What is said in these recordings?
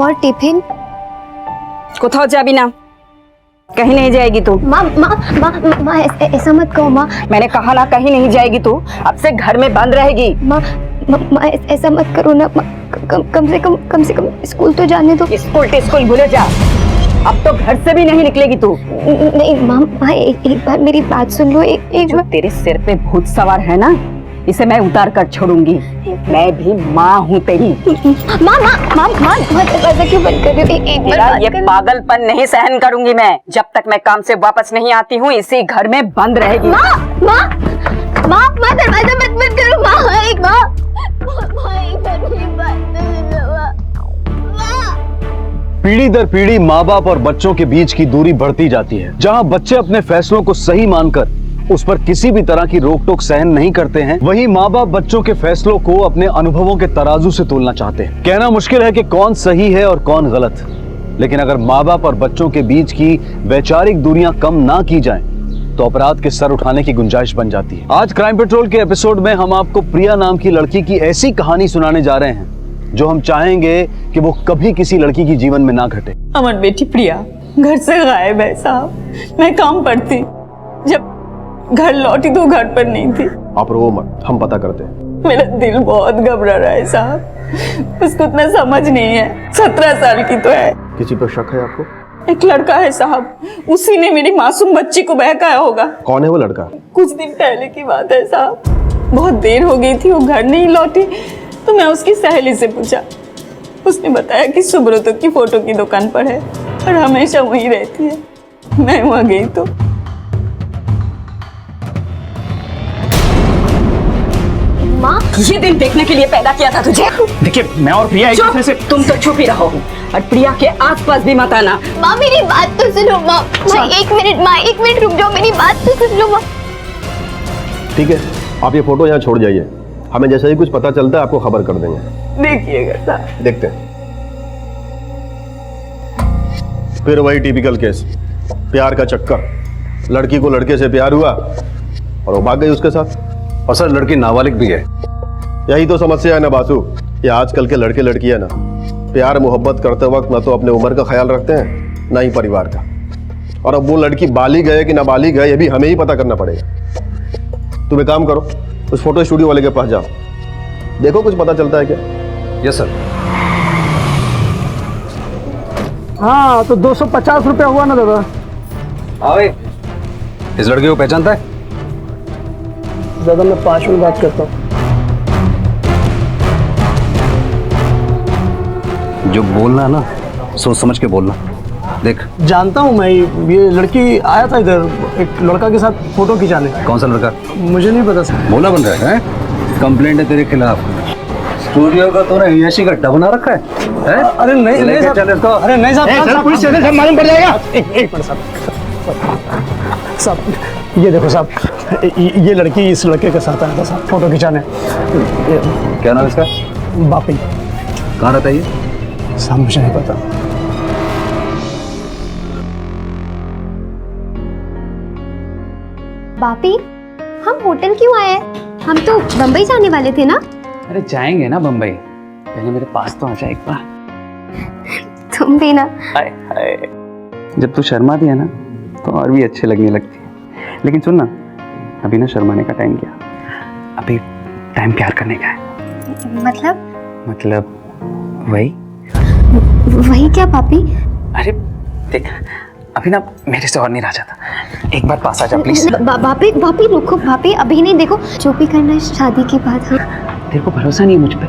और टिफिन। कोথাও যাবি না, कहीं नहीं जाएगी तू। माँ माँ माँ माँ ऐसा मत कहो माँ। मैंने कहा ना कहीं नहीं जाएगी तू, अब से घर में बंद रहेगी। माँ माँ ऐसा मत करो ना, कम से कम स्कूल तो जाने दो। स्कूल भूले जा, अब तो घर से भी नहीं निकलेगी तू। नहीं माँ एक बार मेरी बात सुन लो। एक बार। तेरे सिर पे भूत सवार है ना, इसे मैं उतार कर छोड़ूंगी। मैं भी माँ हूँ तेरी। माँ दरवाजा क्यों बंद कर रही हो? एक बार ये पागलपन नहीं सहन करूंगी मैं। जब तक मैं काम से वापस नहीं आती हूँ इसी घर में बंद रहेगी। माँ दरवाजा बंद करो। माँ एक बार। पीढ़ी दर पीढ़ी माँ बाप और बच्चों के बीच की दूरी बढ़ती जाती है। जहाँ बच्चे अपने फैसलों को सही मानकर उस पर किसी भी तरह की रोक टोक सहन नहीं करते हैं, वहीं माँ बाप बच्चों के फैसलों को अपने अनुभवों के तराजू से तोलना चाहते हैं। कहना मुश्किल है कि कौन सही है और कौन गलत, लेकिन अगर माँ बाप और बच्चों के बीच की वैचारिक दूरियां कम ना की जाएं, तो अपराध के सर उठाने की गुंजाइश बन जाती है। आज क्राइम पेट्रोल के एपिसोड में हम आपको प्रिया नाम की लड़की की ऐसी कहानी सुनाने जा रहे हैं जो हम चाहेंगे कि वो कभी किसी लड़की की जीवन में ना घटे। हमारी बेटी प्रिया घर से गायब है साहब। मैं काम पर थी, जब घर लौटी तो घर पर नहीं थी। आप रो मत, हम पता करते हैं। मेरा दिल बहुत घबरा रहा है साहब, उसको उतना समझ नहीं है। 17 साल की तो है। किसी पर शक है आपको? एक लड़का है साहब, उसी ने मेरी मासूम बच्ची को बहकाया होगा। कौन है वो लड़का? कुछ दिन पहले की बात है साहब, बहुत देर हो गई थी, वो घर नहीं लौटी तो मैं उसकी सहेली से पूछा। उसने बताया कि सुब्रतो की फोटो की दुकान पर है और हमेशा वहीं रहती है। मैं वहां गई तो माँ, ये दिन देखने के लिए पैदा किया था तुझे। देखिए, मैं और प्रिया एक दूसरे से। तुम तो चुप ही रहो और प्रिया के आसपास भी मत आना। माँ मेरी बात तो सुनो। माँ एक मिनट रुक जाओ, मेरी बात तो सुन लो माँ। ठीक है, आप ये फोटो यहाँ छोड़ जाइए। हमें जैसे ही कुछ पता चलता है आपको खबर कर देंगे। देखिएगा साहब। देखते हैं। फिर वही टिपिकल केस, प्यार का चक्कर। लड़की को लड़के से प्यार हुआ और वो भाग गई उसके साथ। और सर, लड़की नाबालिग भी है। यही तो समस्या है ना बासु, ये आजकल के लड़के लड़कियां ना प्यार मोहब्बत करते वक्त ना तो अपने उम्र का ख्याल रखते हैं ना ही परिवार का। और अब वो लड़की बालिग है कि नाबालिग है ये भी हमें ही पता करना पड़ेगा। तुम एक काम करो, उस फोटो स्टूडियो वाले के पास जाओ, देखो कुछ पता चलता है क्या। Yes sir. हाँ तो 250 रुपया हुआ ना दादा। हाँ भाई, इस लड़के को पहचानता है? दादा मैं 5 मिनट बात करता हूँ। जो बोलना है ना, सोच समझ के बोलना। देख, जानता हूँ मैं, ये लड़की आया था इधर एक लड़का के साथ फोटो खिंचाने। कौन सा लड़का? मुझे नहीं पता सर। बोला बन रहा है? कंप्लेंट है तेरे खिलाफ। स्टूडियो का तूने ऐसी गड्ढा बना रखा है? अरे नहीं लेके चल इसको। अरे नहीं साहब, पुलिस स्टेशन से मालूम पड़ जाएगा। एक मिनट साहब, ये देखो साहब, ये लड़की इस लड़के के साथ आया था साहब फोटो खिंचाने। क्या नाम इसका? बापी। कहाँ रहता है ये? साहब मुझे नहीं पता। बापी, हम होटल क्यों आए हैं? हम तो बम्बई जाने वाले थे ना। अरे जाएंगे ना बम्बई, पहले मेरे पास तो आ जा एक बार। तुम भी ना। हाय हाय, जब तू शर्माती है ना तो और भी अच्छे लगने लगती है। लेकिन सुन ना, अभी ना शर्माने का टाइम गया, अभी टाइम प्यार करने का है। मतलब वही क्या पापी? अरे देख, अभी ना मेरे से और नहीं रहा जाता, एक बार पास आ जा प्लीज। बापी रुको, बापी अभी नहीं, देखो जो भी करना है शादी के बाद। हाँ तेरे को भरोसा नहीं है मुझ पे?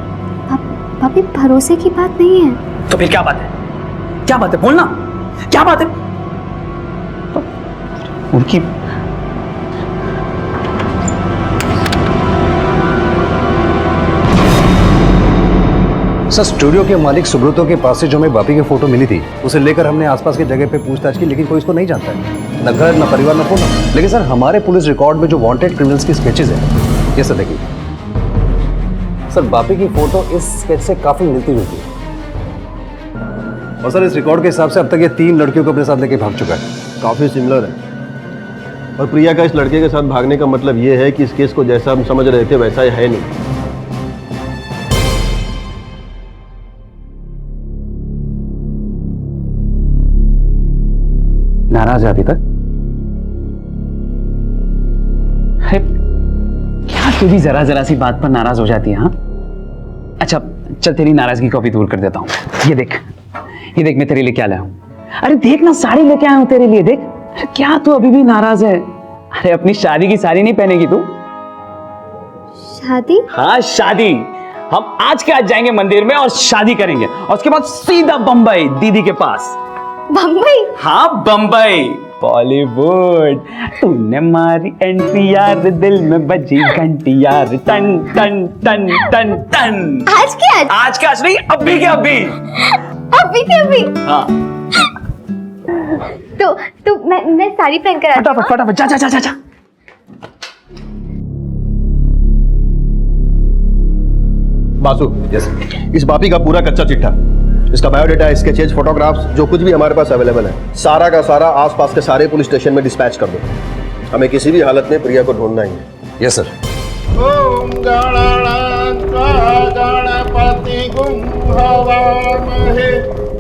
पापी भरोसे की बात नहीं है। तो फिर क्या बात है? क्या बात है, बोलना, क्या बात है? उनकी सर, स्टूडियो के मालिक सुब्रतो के पास से जो हमें बापी की फोटो मिली थी, उसे लेकर हमने आसपास की जगह पे पूछताछ की, लेकिन कोई इसको नहीं जानता है, न घर न परिवार न फोन। लेकिन सर, हमारे पुलिस रिकॉर्ड में जो वांटेड क्रिमिनल्स की स्केचेस हैं, ये सर देखिए। सर, बापी की फोटो इस स्केच से काफी मिलती जुलती है। और सर, इस रिकॉर्ड के हिसाब से अब तक ये 3 लड़कियों को अपने साथ लेके भाग चुका है। काफी सिमिलर है। और प्रिया का इस लड़के के साथ भागने का मतलब ये है कि इस केस को जैसा हम समझ रहे थे वैसा ही है नहीं। नाराज है अभी तक? अरे क्या तू भी जरा जरा सी बात पर नाराज हो जाती है? हाँ, अच्छा चल तेरी नाराजगी को अभी दूर कर देता हूँ। ये देख मैं तेरे लिए क्या लाया हूँ। अरे देख ना, साड़ी लेके आया हूँ तेरे लिए। देख। अरे क्या तू अभी भी नाराज है? अरे अपनी शादी की साड़ी नहीं पहनेगी तू? शादी? हाँ शादी। हम आज के आज जाएंगे मंदिर में और शादी करेंगे और उसके बाद सीधा बंबई दीदी के पास। बम्बई? हाँ बंबई, बॉलीवुड। तूने मारी एंट्री यार, दिल में बजी घंटी यार, टन टन टन टन टन। आज के आज? आज के आज नहीं, अभी के अभी। अभी के अभी? हाँ तो मैं साड़ी पहन कर आती हूँ। फटाफट फटाफट जा जा जा जा जा। बासु, इस बापी का पूरा कच्चा चिट्ठा, इसका बायोडेटा, स्केचेज, फोटोग्राफ्स, जो कुछ भी हमारे पास अवेलेबल है, सारा का सारा आसपास के सारे पुलिस स्टेशन में डिस्पैच कर दो। हमें किसी भी हालत में प्रिया को ढूंढना ही है। Yes sir. ओम गणानान्त्वा गणपति गुं हवामहे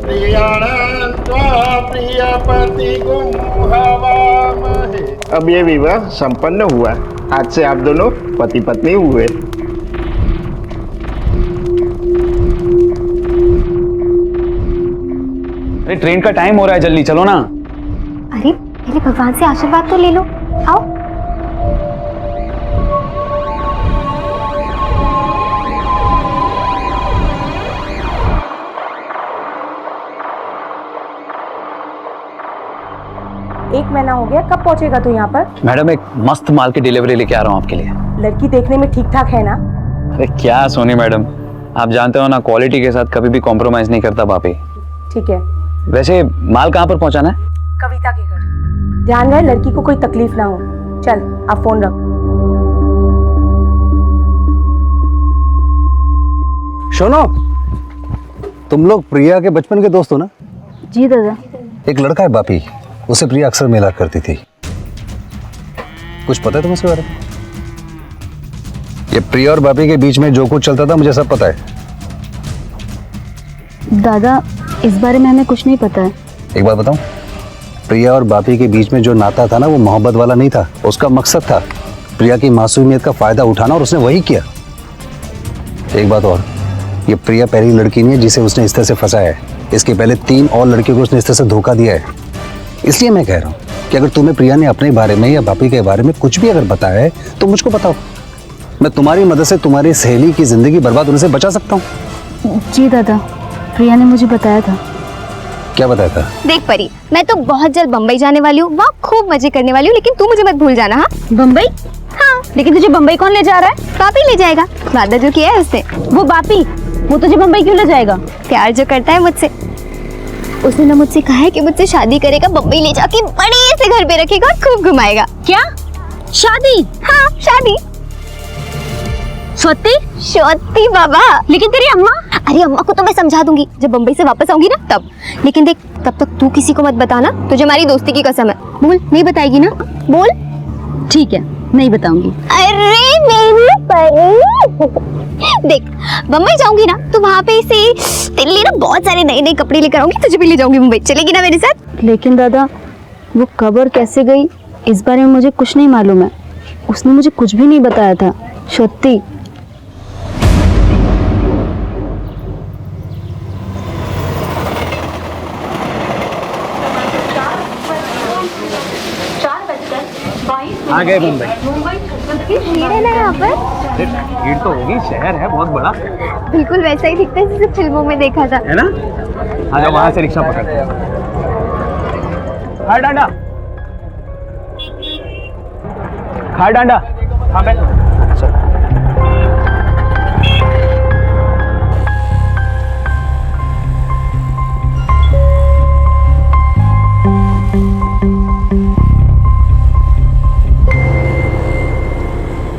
प्रियाणान्त्वा प्रियपति गुं हवामहे। अब ये विवाह संपन्न हुआ। आज से आप दोनों पति पत्नी हुए। अरे ट्रेन का टाइम हो रहा है, जल्दी चलो ना। अरे पहले भगवान से आशीर्वाद तो ले लो। आओ। एक महीना हो गया, कब पहुंचेगा तू यहाँ पर? मैडम एक मस्त माल की डिलीवरी लेके आ रहा हूँ आपके लिए। लड़की देखने में ठीक ठाक है ना? अरे क्या सोनी मैडम, आप जानते हो ना, क्वालिटी के साथ कभी भी कॉम्प्रोमाइज नहीं करता बापी। ठीक है। वैसे माल कहाँ पर पहुँचाना है? कविता के घर। ध्यान रहे लड़की को कोई तकलीफ ना हो। चल आप फोन रख। सुनो, तुम लोग प्रिया के बचपन के दोस्त हो ना? जी दादा। एक लड़का है बापी, उसे प्रिया अक्सर मिला करती थी। कुछ पता है तुम्हें इसके बारे में? ये प्रिया और बापी के बीच में जो कुछ चलता था मुझे सब पता है। दादा इस बारे में हमें कुछ नहीं पता है। एक बात बताऊं, प्रिया और बापी के बीच में जो नाता था ना, वो मोहब्बत वाला नहीं था। उसका मकसद था प्रिया की मासूमियत का फायदा उठाना, और उसने वही किया। एक बात और, ये प्रिया पहली लड़की नहीं है जिसे उसने इस तरह से फंसाया है। इसके पहले 3 और लड़कियों को उसने इस तरह से धोखा दिया है। इसलिए मैं कह रहा हूँ कि अगर तुम्हें प्रिया ने अपने बारे में या बापी के बारे में कुछ भी अगर बताया है तो मुझको बताओ। मैं तुम्हारी मदद से तुम्हारी सहेली की जिंदगी बर्बाद होने से बचा सकता हूँ। जी दादा, प्रिया ने मुझे बताया था। क्या बताया था? देख परी, मैं तो बहुत जल्द बम्बई जाने वाली हूँ, वहाँ खूब मजे करने वाली हूँ, लेकिन तू मुझे मत भूल जाना। हाँ बम्बई? हाँ। लेकिन तुझे बम्बई कौन ले जा रहा है? बापी ले जाएगा, वादा जो किया है उसने। वो बापी, वो तुझे बम्बई क्यों ले जाएगा? प्यार जो करता है मुझसे। उसने ना मुझसे कहा है कि मुझसे शादी करेगा, बम्बई ले जाके बड़े से घर पे रखेगा और खूब घुमाएगा। क्या? शादी? हाँ शादी। सत्ती? सत्ती बाबा। लेकिन तेरी अम्मा? अरे अम्मा को तो मैं समझा दूंगी जब बम्बई से वापस आऊंगी ना तब। लेकिन देख, तब तक तू किसी को मत बताना, तुझे हमारी दोस्ती की कसम है। बोल, नहीं बताएगी ना? बोल। ठीक है, नहीं बताऊंगी। अरे मेरी परी, देख बम्बई जाऊंगी ना तो वहाँ पे से तेरे लिए ना बहुत सारे नए नए कपड़े लेकर आऊंगी, तुझे भी ले जाऊंगी मुंबई। चलेगी ना मेरे साथ? लेकिन दादा, वो कबर कैसे गई इस बारे में मुझे कुछ नहीं मालूम है। उसने मुझे कुछ भी नहीं बताया था। सत्ती। आ गए मुंबई। भीड़ है ना यहाँ पर? भीड़ तो होगी, शहर है बहुत बड़ा। बिल्कुल वैसा ही दिखता है जैसे फिल्मों में देखा था, है ना? आ जाओ, वहां से रिक्शा पकड़ते हैं। खार डांडा, खार डांडा। हाँ बैठ।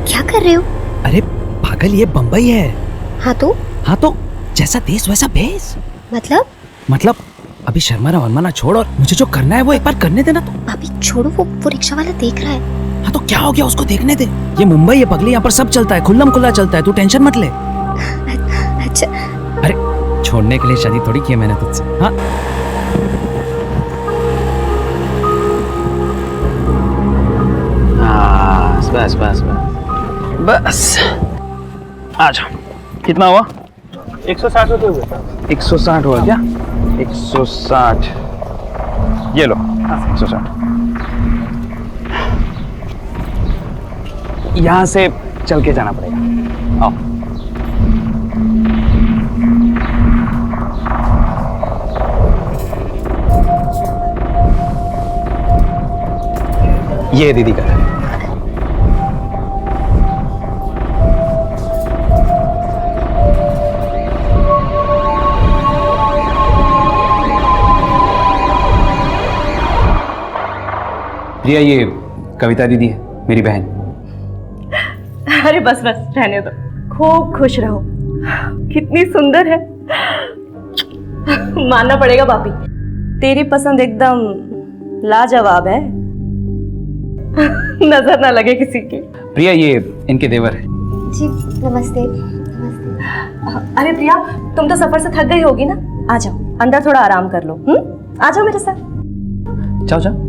क्या कर रहे हो? अरे पागल, ये बंबई है। हाँ तो जैसा देश वैसा भेस। मतलब अभी शर्माना वरमाना छोड़ और मुझे जो करना है वो एक बार करने देना। तो अभी छोड़ो, वो रिक्शा वाला देख रहा है। हाँ तो क्या हो गया, उसको देखने दे। ये मुंबई है पगली, यहाँ पर सब चलता है, खुल्लम खुल्ला चलता है, तू टेंशन मत ले। अच्छा। अरे छोड़ने के लिए शादी थोड़ी की है मैंने तुझसे। हाँ बस आ जाओ। कितना हुआ? 160 रुपये हुए। 160 हुआ क्या? 160 ये लो। 160 यहाँ से चल के जाना पड़ेगा। आओ। ये दीदी का है। प्रिया, ये कविता दीदी है, मेरी बहन। अरे बस बस रहने दो, खूब खुश रहो। कितनी सुंदर है, मानना पड़ेगा भाभी, तेरी पसंद एकदम लाजवाब है। नजर ना लगे किसी की। प्रिया, ये इनके देवर है। जी नमस्ते। नमस्ते। अरे प्रिया, तुम तो सफर से थक गई होगी ना, आ जाओ अंदर थोड़ा आराम कर लो। आ जाओ मेरे साथ। जाओ जाओ।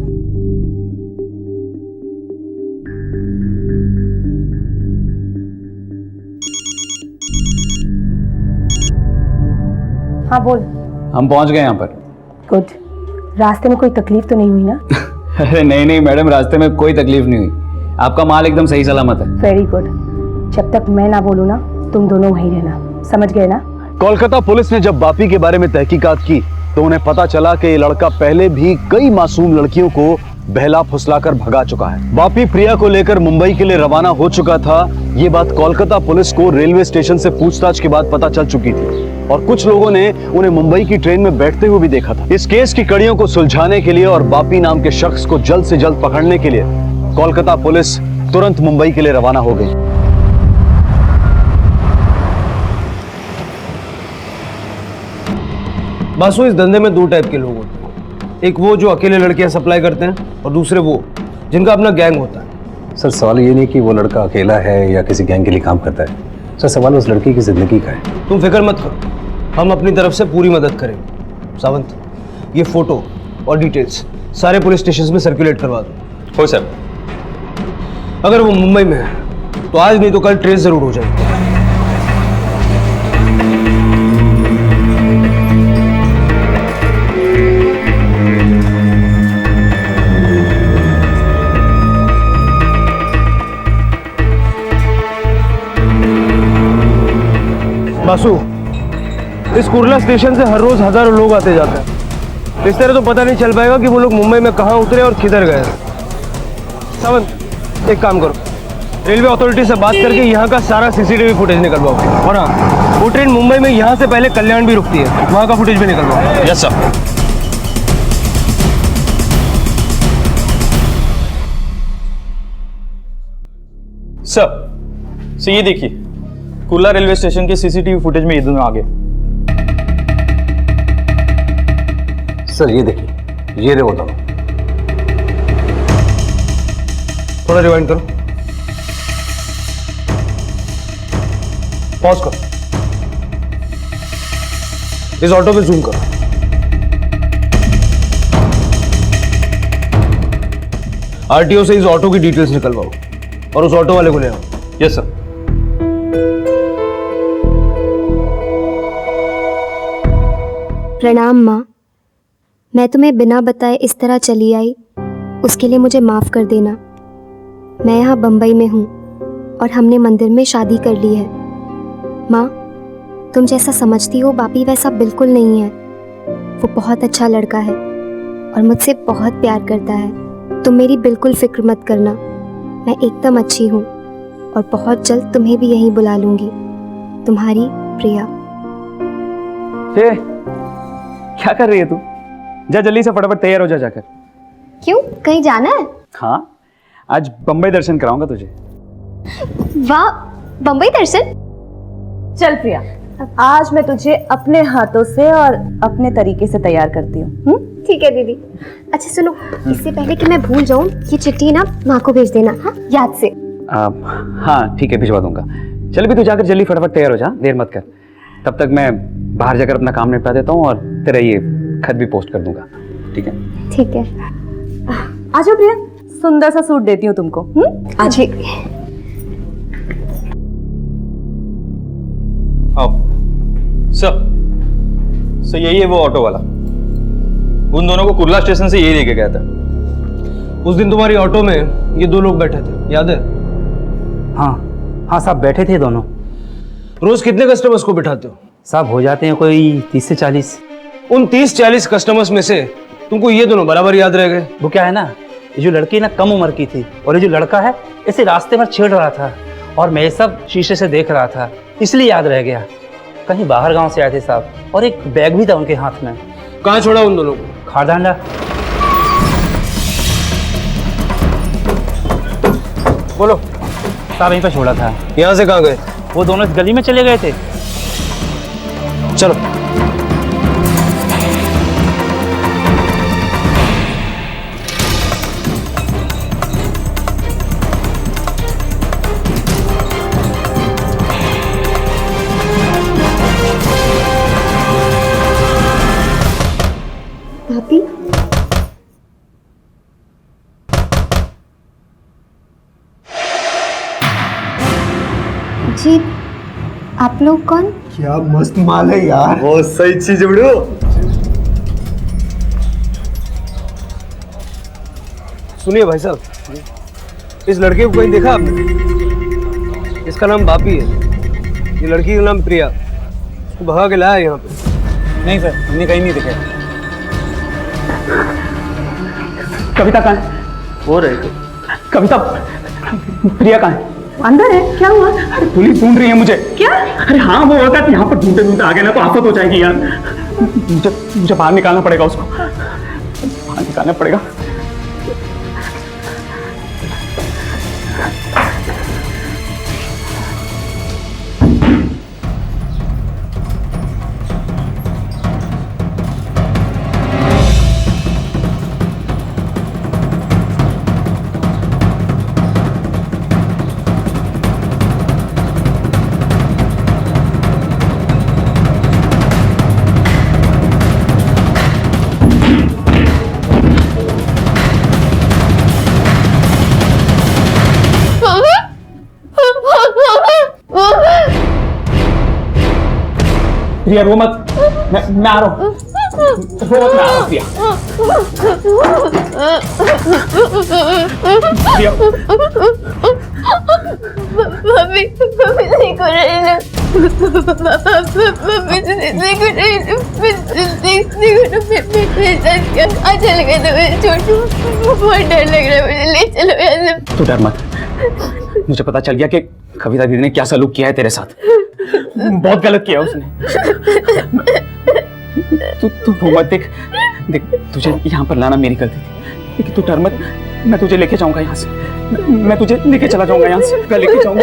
हाँ बोल। हम पहुंच गए यहाँ पर। गुड। रास्ते में कोई तकलीफ तो नहीं हुई ना? अरे नहीं नहीं मैडम, रास्ते में कोई तकलीफ नहीं हुई। आपका माल एकदम सही सलामत है। Very good. जब तक मैं ना बोलूँ ना, तुम दोनों वहीं रहना, समझ गए ना? कोलकाता पुलिस ने जब बापी के बारे में तहकीकात की तो उन्हें पता चला कि ये लड़का पहले भी कई मासूम लड़कियों को बहला फुसलाकर भगा चुका है। बापी प्रिया को लेकर मुंबई के लिए रवाना हो चुका था। ये बात कोलकाता पुलिस को रेलवे स्टेशन से पूछताछ के बाद पता चल चुकी थी और कुछ लोगों ने उन्हें मुंबई की ट्रेन में बैठते हुए भी देखा था। इस केस की कड़ियों को सुलझाने के लिए और बापी नाम के शख्स को जल्द से जल्द पकड़ने के लिए कोलकाता पुलिस तुरंत मुंबई के लिए रवाना हो गई। बासु, इस धंधे में दो टाइप के लोग होते हैं। एक वो जो अकेले लड़कियां सप्लाई करते हैं और दूसरे वो जिनका अपना गैंग होता है। सर, सवाल ये नहीं कि वो लड़का अकेला है या किसी गैंग के लिए काम करता है। सर, सवाल उस लड़की की जिंदगी का है। तुम फिक्र मत करो, हम अपनी तरफ से पूरी मदद करेंगे। सावंत, ये फोटो और डिटेल्स सारे पुलिस स्टेशन में सर्कुलेट करवा दो। हो सर। अगर वो मुंबई में है तो आज नहीं तो कल ट्रेस जरूर हो जाएगी। बासु, इस कुर्ला स्टेशन से हर रोज हजारों लोग आते जाते हैं। इस तरह तो पता नहीं चल पाएगा कि वो लोग मुंबई में कहाँ उतरे और किधर गए। सावंत, एक काम करो, रेलवे अथॉरिटी से बात करके यहाँ का सारा सीसीटीवी फुटेज निकलवाओ। और हाँ, वो ट्रेन मुंबई में यहाँ से पहले कल्याण भी रुकती है, वहाँ का फुटेज भी निकलवाओ। Yes sir. सर, ये देखिए, कुर्ला रेलवे स्टेशन के सीसीटीवी फुटेज में ये दोनों आ गए। सर, ये देखिए, ये रहे वो दोनों। थोड़ा रिवाइंड करो, पॉज करो, इस ऑटो पे जूम करो। आरटीओ से इस ऑटो की डिटेल्स निकलवाओ और उस ऑटो वाले को ले आओ। Yes sir. प्रणाम माँ, मैं तुम्हें बिना बताए इस तरह चली आई, उसके लिए मुझे माफ़ कर देना। मैं यहाँ बम्बई में हूँ और हमने मंदिर में शादी कर ली है। माँ, तुम जैसा समझती हो बापी वैसा बिल्कुल नहीं है। वो बहुत अच्छा लड़का है और मुझसे बहुत प्यार करता है। तुम मेरी बिल्कुल फिक्र मत करना, मैं एकदम अच्छी हूँ और बहुत जल्द तुम्हें भी यहीं बुला लूँगी। तुम्हारी प्रिया। क्या कर रही है तू? जा जल्दी से फटाफट तैयार हो जा जाकर। क्यों, कहीं जाना है? हाँ, आज बम्बई दर्शन कराऊंगा तुझे। वाह, बम्बई दर्शन? चल प्रिया, आज मैं तुझे अपने हाथों से और अपने तरीके से तैयार करती हूँ। ठीक है दीदी। अच्छा सुनो, इससे पहले कि मैं भूल जाऊँ, ये चिट्ठी ना माँ को भेज देना, हाँ, याद से। हाँ ठीक है, भिजवा दूंगा। चल भी तू जाकर जल्दी फटाफट तैयार हो जा, देर मत कर। तब तक मैं बाहर जाकर अपना काम निपटा देता हूँ और तेरा ये खत भी पोस्ट कर दूंगा। ठीक है? ठीक है। आ जाओ प्रिया, सुंदर सा सूट देती हूँ तुमको। आज सर यही है वो ऑटो वाला। उन दोनों को कुर्ला स्टेशन से यही लेके गया था। उस दिन तुम्हारी ऑटो में ये 2 लोग बैठे थे, याद है? हाँ साहब, बैठे थे दोनों। रोज कितने कस्टमर्स को बिठाते हो? साहब हो जाते हैं कोई 30 से 40। उन 30-40 कस्टमर्स में से तुमको ये दोनों बराबर याद रह गए? वो क्या है ना, ये जो लड़की ना कम उम्र की थी और ये जो लड़का है इसे रास्ते में छेड़ रहा था और मैं ये सब शीशे से देख रहा था, इसलिए याद रह गया। कहीं बाहर गांव से आए थे साहब, और एक बैग भी था उनके हाथ में। कहाँ छोड़ा उन दोनों को? खारदांडा। बोलो। साहब यहीं पर छोड़ा था। यहाँ से कहाँ गए? वो दोनों इस गली में चले गए थे। चलो। भाभी, जी आप लोग कौन? क्या मस्त माल है यार, बहुत सही चीज है बड़ो। सुनिए भाई साहब, इस लड़के को कहीं देखा आपने? इसका नाम बापी है, ये लड़की का नाम प्रिया। उसको भगा के लाया यहाँ पे। नहीं सर, हमने कहीं नहीं दिखा। कविता कहाँ है? हो रहे कविता, प्रिया कहाँ है? अंदर है, क्या हुआ? अरे पुलिस ढूंढ रही है मुझे। क्या? अरे हाँ, वो होता है यहाँ पर ढूंढते ढूंढते आ गया ना तो आफत हो जाएगी यार। मुझे बाहर निकालना पड़ेगा उसको, बाहर निकालना पड़ेगा। प्रिया रो मत, मैं आ रहा हूँ। रो मत, मैं आ रहा हूँ प्रिया। प्रिया भाभी नहीं कर रही ना, भाभी नहीं कर रही ना, अच्छा लगा तो मैं छोड़ू, बहुत डर लग रहा है मुझे, ले चलो यार। तू डर मत, मुझे पता चल गया कि कविता दीदी ने क्या सलूक किया है तेरे साथ। बहुत गलत किया उसने। तू रो मत, देख तुझे यहाँ पर लाना मेरी गलती थी, लेकिन तू डर मत, मैं तुझे लेके जाऊंगा यहाँ से, मैं तुझे लेके चला जाऊंगा यहाँ से, मैं लेके जाऊंगा।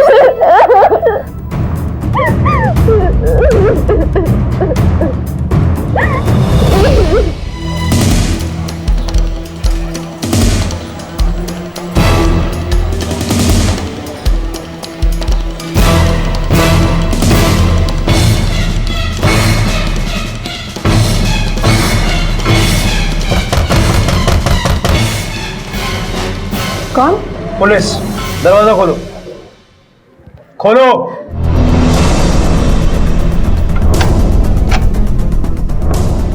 कौन? पुलिस, दरवाजा खोलो, खोलो।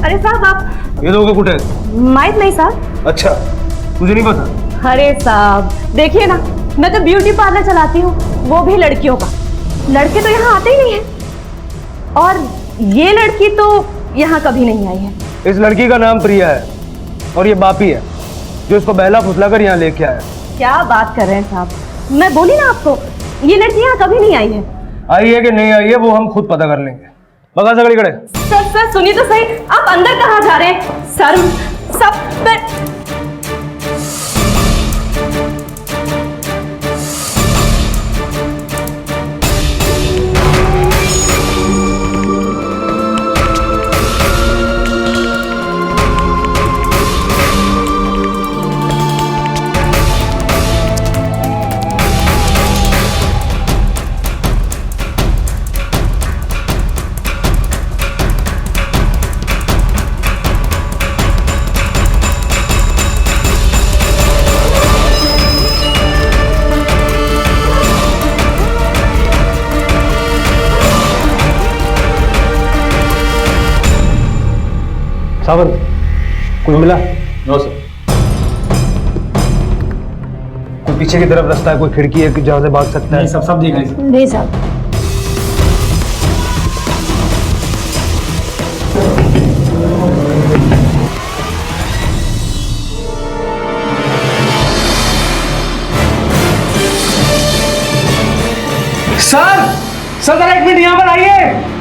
अरे साहब आप ये दोगे कुठे? माहित नहीं साहब। अच्छा, तुझे नहीं पता? अरे साहब देखिए ना, मैं तो ब्यूटी पार्लर चलाती हूँ, वो भी लड़कियों का। लड़के तो यहाँ आते ही नहीं है, और ये लड़की तो यहाँ कभी नहीं आई है। इस लड़की का नाम प्रिया है और ये बापी है जो इसको बहला फुसला कर यहाँ लेके आया। क्या बात कर रहे हैं साहब, मैं बोली ना आपको, ये लड़की यहाँ कभी नहीं आई है। आई है कि नहीं आई है वो हम खुद पता कर लेंगे। बगा सकड़ी खड़े। सर सुनिए तो सही, आप अंदर कहाँ जा रहे हैं? सर सब सावंत, कुछ मिला? No sir. कोई पीछे की तरफ रास्ता है, कोई खिड़की है कि जहाँ से भाग सकता है? सब देख लीजिए। नहीं साहब। सर जरा एक मिनट यहाँ पर आइए।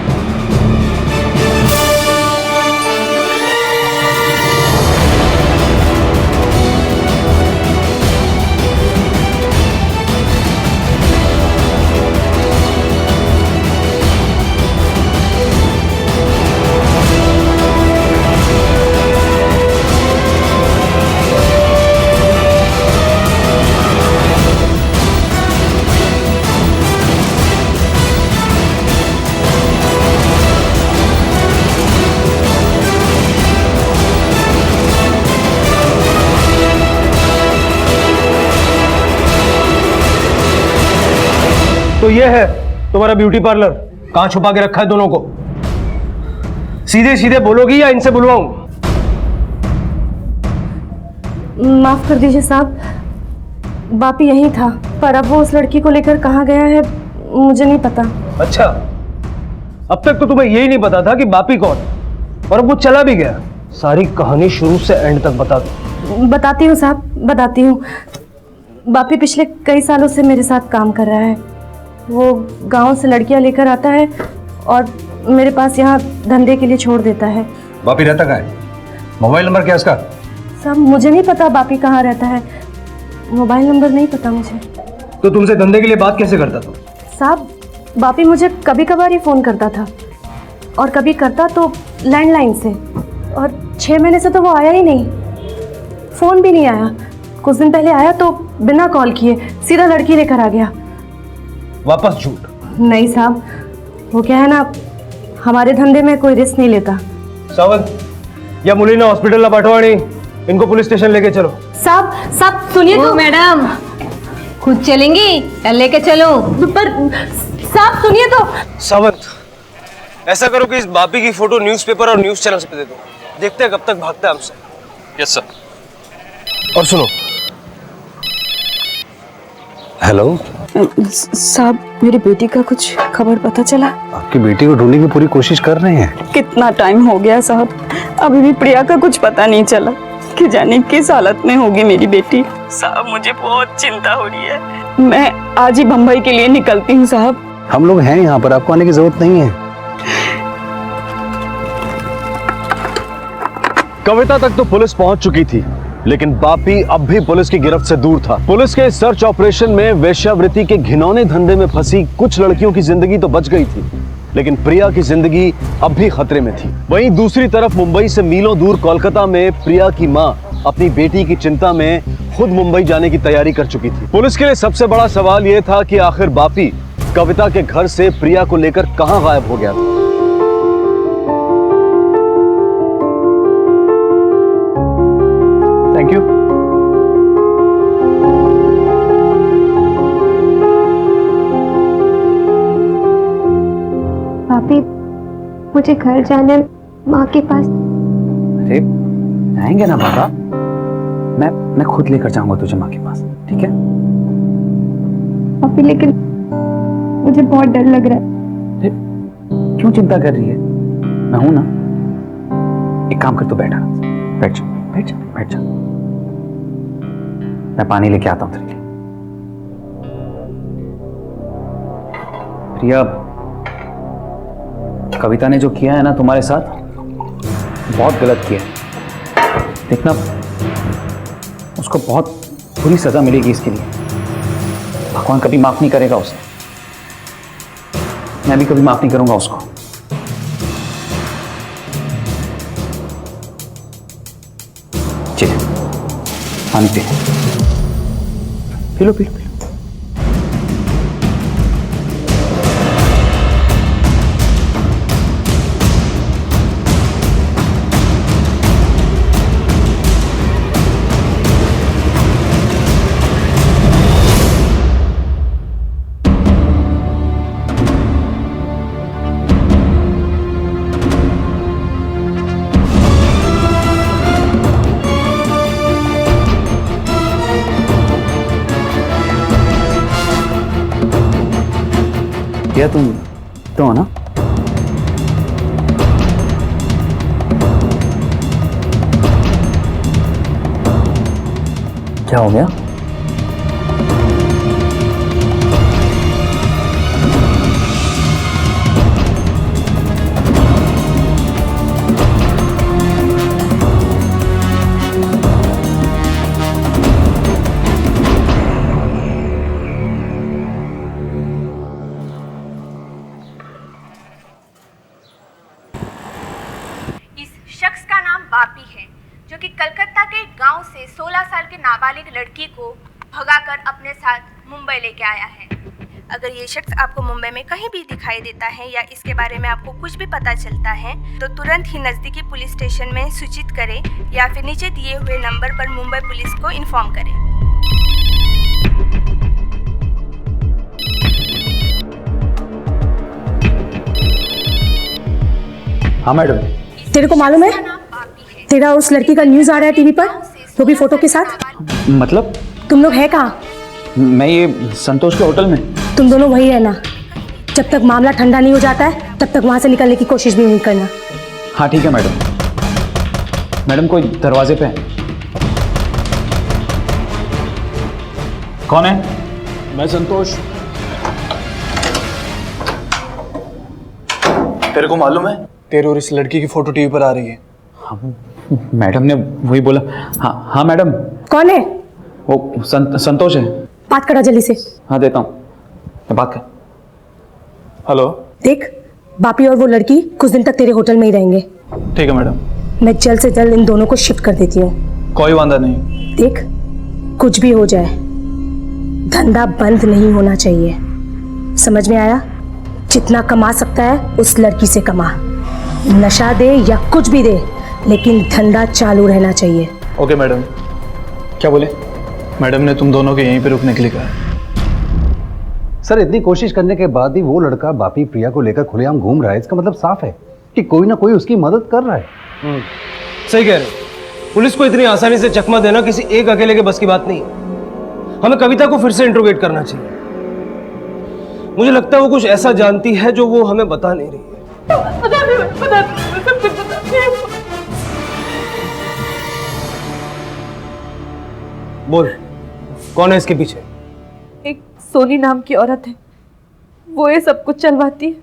तो ये है तुम्हारा ब्यूटी पार्लर। कहां छुपा के रखा है दोनों को? सीधे सीधे बोलोगी या इनसे बुलवाऊं? माफ कर दीजिए साहब, बापी यहीं था, पर अब वो उस लड़की को लेकर कहाँ गया है मुझे नहीं पता। अच्छा, अब तक तो तुम्हें यही नहीं पता था कि बापी कौन, और अब वो चला भी गया। सारी कहानी शुरू से एंड तक बता दो। बताती हूँ साहब, बताती हूँ। बापी पिछले कई सालों से मेरे साथ काम कर रहा है। वो गांव से लड़कियां लेकर आता है और मेरे पास यहाँ धंधे के लिए छोड़ देता है। बापी रहता कहाँ है? मोबाइल नंबर क्या है उसका? साहब मुझे नहीं पता बापी कहाँ रहता है, मोबाइल नंबर नहीं पता मुझे। तो तुमसे धंधे के लिए बात कैसे करता था? साहब बापी मुझे कभी कभार ही फ़ोन करता था, और कभी करता तो लैंडलाइन से, और 6 महीने से तो वो आया ही नहीं, फ़ोन भी नहीं आया। कुछ दिन पहले आया तो बिना कॉल किए सीधा लड़की लेकर आ गया। वापस झूठ? नहीं साहब, वो क्या है ना, हमारे धंधे में कोई रिस्क नहीं लेता। सावंत, या मुलीना हॉस्पिटल पाठवाणी, इनको पुलिस स्टेशन लेके चलो। साहब सुनिए तो। मैडम खुद चलेंगी या लेके चलो? पर साहब सुनिए तो। सावंत, ऐसा करो कि इस बापी की फोटो न्यूज़पेपर और न्यूज़ चैनल पे दे दो, देखते हैं कब तक भागता है हमसे। Yes sir. और सुनो। हेलो साहब, मेरी बेटी का कुछ खबर पता चला? आपकी बेटी को ढूंढने की पूरी कोशिश कर रहे हैं। कितना टाइम हो गया साहब, अभी भी प्रिया का कुछ पता नहीं चला कि जाने किस हालत में होगी मेरी बेटी। साहब मुझे बहुत चिंता हो रही है, मैं आज ही बम्बई के लिए निकलती हूँ साहब। हम लोग हैं यहाँ पर, आपको आने की जरूरत नहीं है। कविता तक तो पुलिस पहुंच चुकी थी, लेकिन बापी अब भी पुलिस की गिरफ्त से दूर था। पुलिस के इस सर्च ऑपरेशन में वेश्यावृत्ति के घिनौने धंधे में फंसी कुछ लड़कियों की जिंदगी तो बच गई थी, लेकिन प्रिया की जिंदगी अब भी खतरे में थी। वहीं दूसरी तरफ मुंबई से मीलों दूर कोलकाता में प्रिया की मां अपनी बेटी की चिंता में खुद मुंबई जाने की तैयारी कर चुकी थी। पुलिस के लिए सबसे बड़ा सवाल यह था कि आखिर बापी कविता के घर से प्रिया को लेकर कहां गायब हो गया था। Thank you. पापी, मुझे घर जाने माँ के पास। अरे आएंगे ना बाबा, मैं खुद लेकर जाऊंगा तुझे माँ के पास, ठीक है? पापी लेकिन मुझे बहुत डर लग रहा है। अरे क्यों चिंता कर रही है? मैं हूं ना। एक काम कर, तू बैठ जा, बैठ जा, बैठ जा। मैं पानी लेके आता हूं तेरे लिए। प्रिया, कविता ने जो किया है ना तुम्हारे साथ, बहुत गलत किया है। देखना, उसको बहुत बुरी सजा मिलेगी इसके लिए। भगवान कभी माफ नहीं करेगा उसे, मैं भी कभी माफ नहीं करूंगा उसको। चलिए पानी P low, P low, P low. प्रिया तुम तो हो ना? क्या हो गया? इस शख्स का नाम बापी है, जो कि कलकत्ता के गांव से 16 साल के नाबालिग लड़की को भगाकर अपने साथ मुंबई लेके आया है। अगर ये शख्स आपको मुंबई में कहीं भी दिखाई देता है या इसके बारे में आपको कुछ भी पता चलता है तो तुरंत ही नज़दीकी पुलिस स्टेशन में सूचित करें या फिर नीचे दिए हुए नंबर पर मुंबई पुलिस को इन्फॉर्म करें। हाँ मैडम। तेरे को मालूम है तेरा उस लड़की का न्यूज़ आ रहा है टीवी पर, वो भी फोटो के साथ? मतलब? तुम लोग है कहाँ? मैं ये संतोष के होटल में। तुम दोनों वही रहना, जब तक मामला ठंडा नहीं हो जाता है तब तक वहां से निकलने की कोशिश भी नहीं करना। हाँ ठीक है मैडम। मैडम कोई दरवाजे पे है। कौन है? मैं संतोष। तेरे को मालूम है? तेरे और इस लड़की की फोटो टीवी पर आ रही है। हाँ, मैडम ने वही बोला। हाँ हाँ मैडम। कौन है? वो संतोष है। बात करा जल्दी से। हाँ देता हूँ, मैं बात कर। हेलो। देख, बापी और वो लड़की कुछ दिन तक तेरे होटल में ही रहेंगे। ठीक है मैडम। मैं जल्द से जल्द इन दोनों को शिफ्ट कर देती हूँ। कोई वादा नहीं। देख, कुछ भी हो जाए धंधा बंद नहीं होना चाहिए, समझ में आया? जितना कमा सकता है उस लड़की से कमा, नशा दे या कुछ भी दे, लेकिन धंधा चालू रहना चाहिए। Okay madam. क्या बोले? मैडम ने तुम दोनों के यहीं पे रुकने के लिए कहा। सर इतनी कोशिश करने के बाद भी वो लड़का बापी प्रिया को लेकर खुलेआम घूम रहा है, इसका मतलब साफ है कि कोई ना कोई उसकी मदद कर रहा है। सही कह रहे हो। पुलिस को इतनी आसानी से चकमा देना किसी एक अकेले के बस की बात नहीं है। हमें कविता को फिर से इंट्रोगेट करना चाहिए। मुझे लगता है वो कुछ ऐसा जानती है जो वो हमें बता नहीं रही है। बोल, कौन है इसके पीछे? एक सोनी नाम की औरत है, वो ये सब कुछ चलवाती है।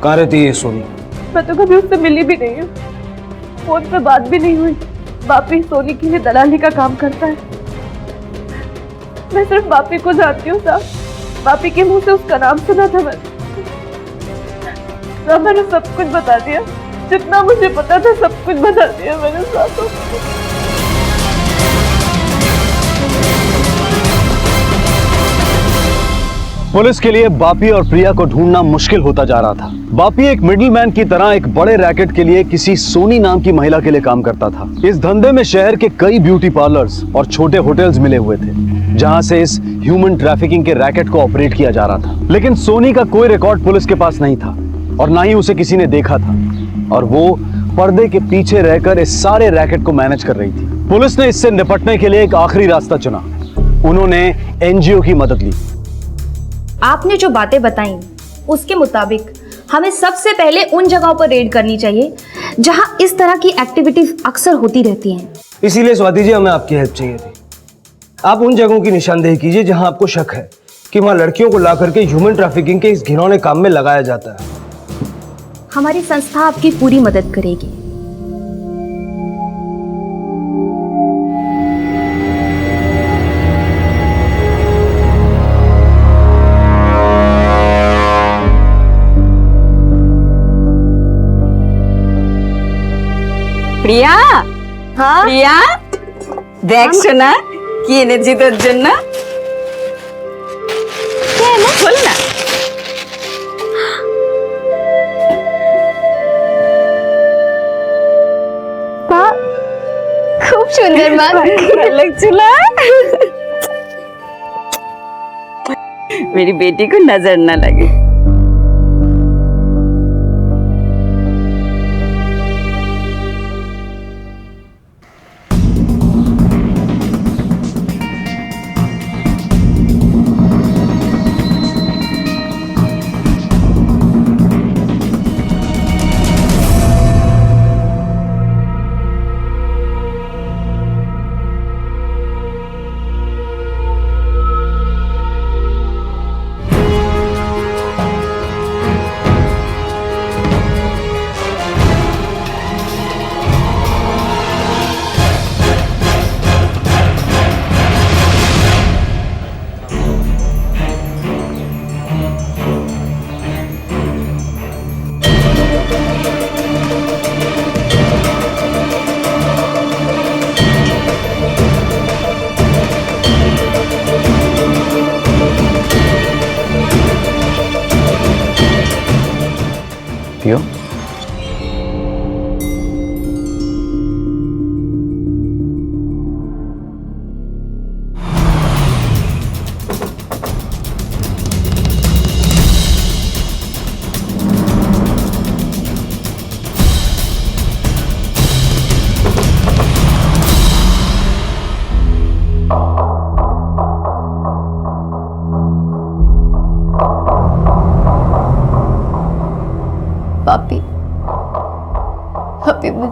कहाँ रहती है ये सोनी? मैं तो कभी उससे मिली भी नहीं हूँ, फोन पे बात भी नहीं हुई। बापी सोनी के लिए दलाली का काम करता है। मैं सिर्फ बापी को जानती हूँ साहब, बापी के मुंह से उसका नाम सुना था मैंने सब कुछ बता दिया, जितना मुझे पता था सब कुछ बता दिया मैंने साहब। पुलिस के लिए बापी और प्रिया को ढूंढना मुश्किल होता जा रहा था। बापी एक मिडिलमैन की तरह एक बड़े रैकेट के लिए किसी सोनी नाम की महिला के लिए काम करता था। इस धंधे में शहर के कई ब्यूटी पार्लर्स और छोटे होटल्स मिले हुए थे, जहां से इस ह्यूमन ट्रैफिकिंग के रैकेट को ऑपरेट किया जा रहा था। लेकिन सोनी का कोई रिकॉर्ड पुलिस के पास नहीं था और ना ही उसे किसी ने देखा था, और वो पर्दे के पीछे रहकर इस सारे रैकेट को मैनेज कर रही थी। पुलिस ने इससे निपटने के लिए एक आखिरी रास्ता चुना। उन्होंने एनजीओ की मदद ली। आपने जो बातें बताई उसके मुताबिक हमें सबसे पहले उन जगहों पर रेड करनी चाहिए जहां इस तरह की एक्टिविटीज अक्सर होती रहती हैं। इसीलिए स्वाति जी, हमें आपकी हेल्प चाहिए थी। आप उन जगहों की निशानदेही कीजिए जहां आपको शक है कि वहां लड़कियों को ला करके ह्यूमन ट्रैफिकिंग के इस घिनौने काम में लगाया जाता है। हमारी संस्था आपकी पूरी मदद करेगी। प्रिया, हाँ प्रिया देख सुना কি এনেছি তোর জন্য। বল না। खूब सुंदर माँ, लगছিল। मेरी बेटी को नजर ना लगे।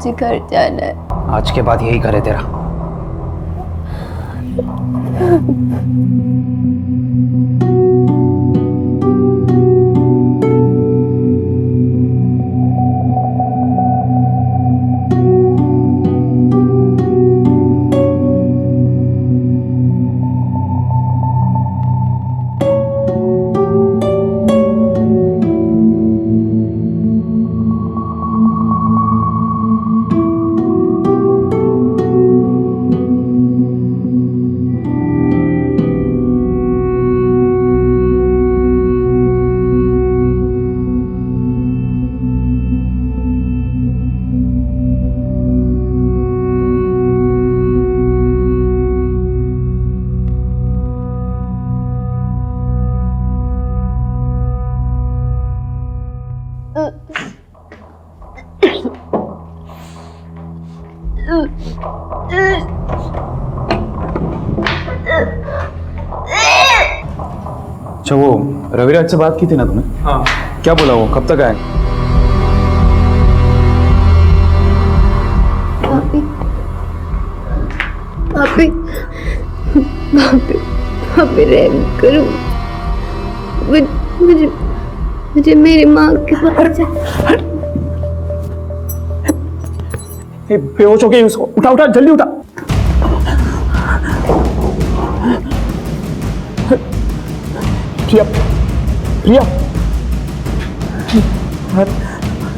मुझे घर जाना है। आज के बाद यही करे तेरा। अच्छा वो रविराज से बात की थी ना तुमने? हाँ। क्या बोला वो, कब तक आए? भाभी भाभी भाभी भाभी रहम करो, मुझे मुझे मेरी माँ के पास बेहोश हो गई उसको, उठा उठा जल्दी उठा। प्रिया प्रिया,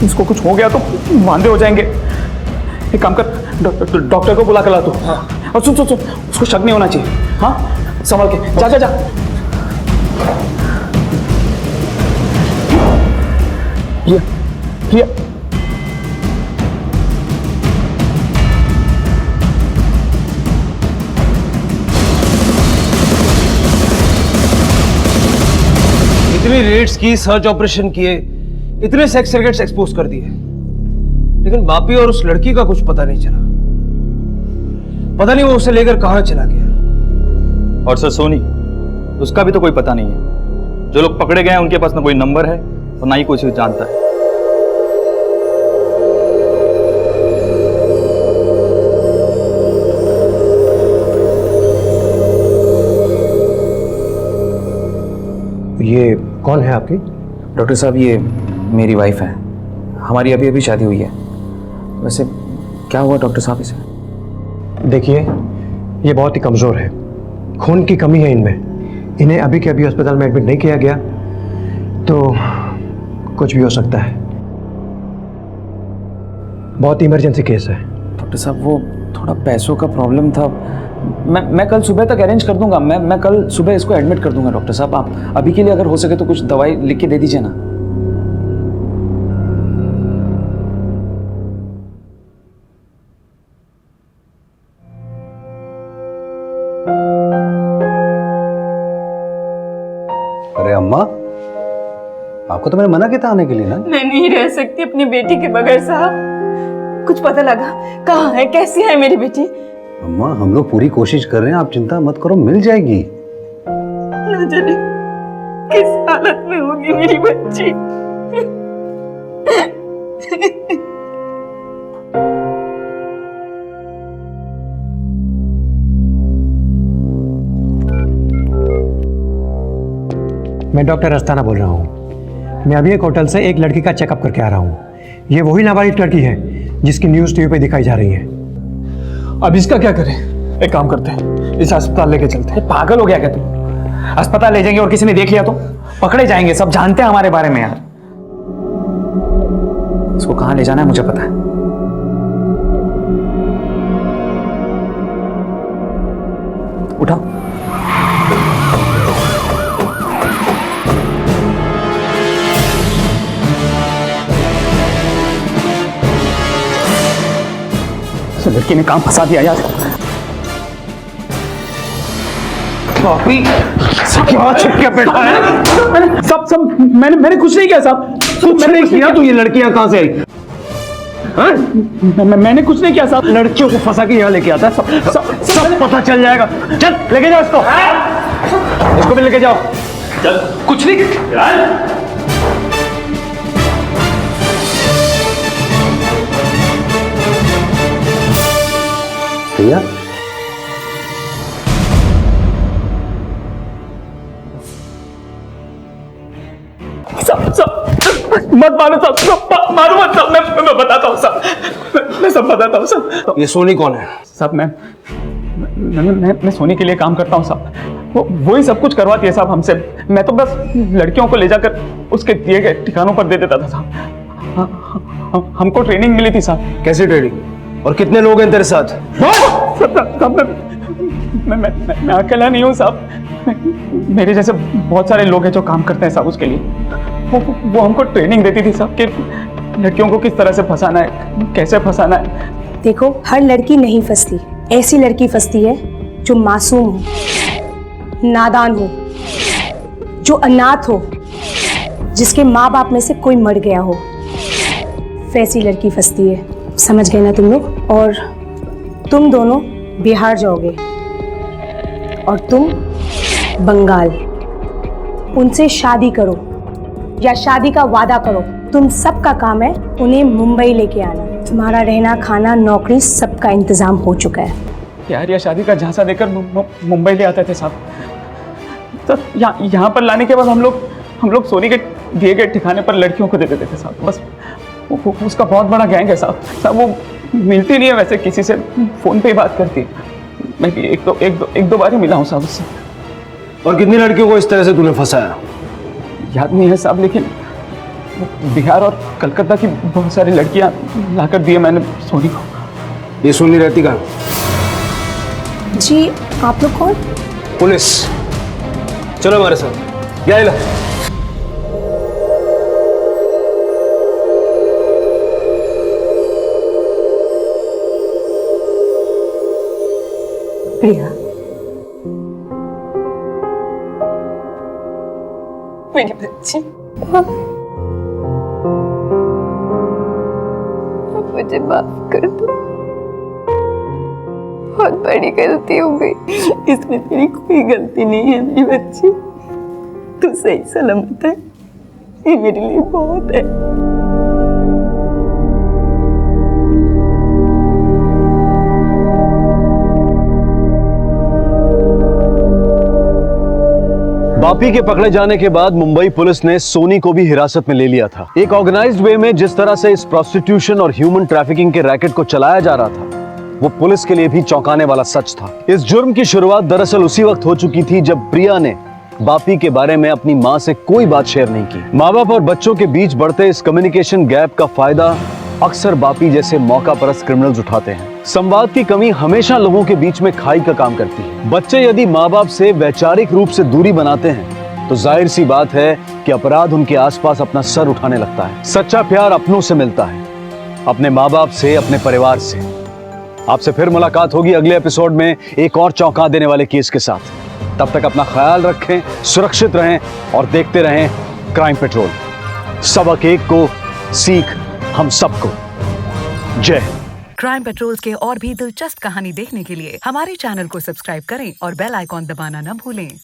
इसको कुछ हो गया तो वांदे हो जाएंगे। एक काम कर, डॉक्टर को बुला कर ला तू। और सुन सुन सुन, उसको शक नहीं होना चाहिए। हाँ संभल के जा जा जा। प्रिया प्रिया, इतनी रेड्स की, सर्च ऑपरेशन किए, इतने सेक्स रैकेट्स एक्सपोज कर दिए, लेकिन बापी और उस लड़की का कुछ पता नहीं चला। पता नहीं वो उसे लेकर कहां चला गया। और सर सोनी, उसका भी तो कोई पता नहीं है। जो लोग पकड़े गए हैं उनके पास ना कोई नंबर है और ना ही कोई उसे जानता है। ये कौन है आपकी? डॉक्टर साहब ये मेरी वाइफ है, हमारी अभी अभी शादी हुई है। वैसे क्या हुआ डॉक्टर साहब इसे? देखिए ये बहुत ही कमजोर है, खून की कमी है इनमें। इन्हें अभी के अभी अस्पताल में एडमिट नहीं किया गया तो कुछ भी हो सकता है। बहुत इमरजेंसी केस है। डॉक्टर साहब वो थोड़ा पैसों का प्रॉब्लम था, मैं कल सुबह तक अरेंज कर दूंगा। मैं कल सुबह इसको एडमिट कर दूंगा। डॉक्टर साहब आप अभी के लिए अगर हो सके तो कुछ दवाई लिख के दे दीजिए ना। अरे अम्मा, आपको तो मैंने मना किया था आने के लिए ना। मैं नहीं रह सकती अपनी बेटी के बगैर साहब। कुछ पता लगा कहाँ है, कैसी है मेरी बेटी? अम्मा हम लोग पूरी कोशिश कर रहे हैं, आप चिंता मत करो, मिल जाएगी। न जाने किस हालत में होगी मेरी बच्ची। मैं डॉक्टर अस्थाना बोल रहा हूँ। मैं अभी एक होटल से एक लड़की का चेकअप करके आ रहा हूँ। ये वही नाबालिग लड़की है जिसकी न्यूज़ टीवी पे दिखाई जा रही है। अब इसका क्या करें? एक काम करते हैं, इसे अस्पताल लेके चलते हैं। पागल हो गया क्या तुम? अस्पताल ले जाएंगे और किसी ने देख लिया तो पकड़े जाएंगे। सब जानते हैं हमारे बारे में यार। इसको कहां ले जाना है मुझे पता है। उठाओ। लड़की ने काम फंसा दिया यार। पापी क्या छिपके बैठा है? मैंने कुछ नहीं किया साहब। कुछ नहीं किया तो ये लड़कियां कहां से आई? मैंने कुछ नहीं किया साहब। लड़कियों को फंसा के यहाँ लेके आता है। सब पता चल जाएगा। चल लेके जाओ इसको भी लेके जाओ। चल कुछ नहीं। प्रिया, मत मारो साहब, मारो मत साहब, मैं बताता हूँ साहब, मैं सब बताता हूँ साहब। ये सोनी कौन है? साहब मैं सोनी के लिए काम करता हूँ साहब, वो ही सब कुछ करवाती है साहब हमसे। मैं तो बस लड़कियों को ले जाकर उसके दिए गए ठिकानों पर दे देता था साहब। हमको ट्रेनिंग मिली थी साहब। कैसी ट्रेनिंग? और कितने लोग हैं तेरे साथ? मैं अकेला नहीं हूँ साहब, मेरे जैसे बहुत सारे लोग हैं जो काम करते हैं साहब उसके लिए। वो हमको ट्रेनिंग देती थी साहब कि लड़कियों को किस तरह से फंसाना है, कैसे फंसाना है। देखो, हर लड़की नहीं फंसती, ऐसी लड़की फंसती है जो मासूम हो, नादान हो, जो अनाथ हो, जिसके माँ बाप में से कोई मर गया हो, वैसी लड़की फंसती है। समझ गए ना तुम लोग? और तुम दोनों बिहार जाओगे और तुम बंगाल। उनसे शादी करो या शादी का वादा करो। तुम सबका काम है उन्हें मुंबई लेके आना। तुम्हारा रहना, खाना, नौकरी सबका इंतजाम हो चुका है। प्यार या शादी का झांसा देकर मुंबई ले आते थे साहब। तो यहाँ पर लाने के बाद हम लोग सोनी के दिए गए ठिकाने पर लड़कियों को दे देते थे साहब। बस उसका बहुत बड़ा गैंग है साहब। वो मिलती नहीं है वैसे किसी से, फोन पे ही बात करती है। मैं भी एक दो बार ही मिला हूँ साहब उससे। और कितनी लड़कियों को इस तरह से तूने फंसाया? याद नहीं है साहब, लेकिन बिहार और कलकत्ता की बहुत सारी लड़कियां लाकर दिए मैंने सोनी को। ये सोनी रहती कहाँ? जी, आप लोग कौन? पुलिस। चलो हमारे साथ। या इला। प्रिया, मेरी बच्ची, मुझे माफ कर दो, बहुत बड़ी गलती हो गई। इसमें तेरी कोई गलती नहीं है मेरी बच्ची, तू सही सलामत है, ये मेरे लिए बहुत है। बापी के पकड़े जाने के बाद मुंबई पुलिस ने सोनी को भी हिरासत में ले लिया था। एक ऑर्गेनाइज्ड वे में जिस तरह से इस प्रोस्टिट्यूशन और ह्यूमन ट्रैफिकिंग के रैकेट को चलाया जा रहा था, वो पुलिस के लिए भी चौंकाने वाला सच था। इस जुर्म की शुरुआत दरअसल उसी वक्त हो चुकी थी जब प्रिया ने बापी के बारे में अपनी मां से कोई बात शेयर नहीं की। माँ बाप और बच्चों के बीच बढ़ते इस कम्युनिकेशन गैप का फायदा अक्सर बापी जैसे मौका परस्त क्रिमिनल्स उठाते हैं। संवाद की कमी हमेशा लोगों के बीच में खाई का काम करती है। बच्चे यदि माँ बाप से वैचारिक रूप से दूरी बनाते हैं तो जाहिर सी बात है कि अपराध उनके आसपास अपना सर उठाने लगता है। सच्चा प्यार अपनों से मिलता है, अपने माँ बाप से, अपने परिवार से। आपसे फिर मुलाकात होगी अगले एपिसोड में एक और चौंका देने वाले केस के साथ। तब तक अपना ख्याल रखें, सुरक्षित रहें और देखते रहें क्राइम पेट्रोल। सबक एक को, सीख हम सबको। जय हिंद। क्राइम पेट्रोल के और भी दिलचस्प कहानी देखने के लिए हमारे चैनल को सब्सक्राइब करें और बेल आइकॉन दबाना न भूलें।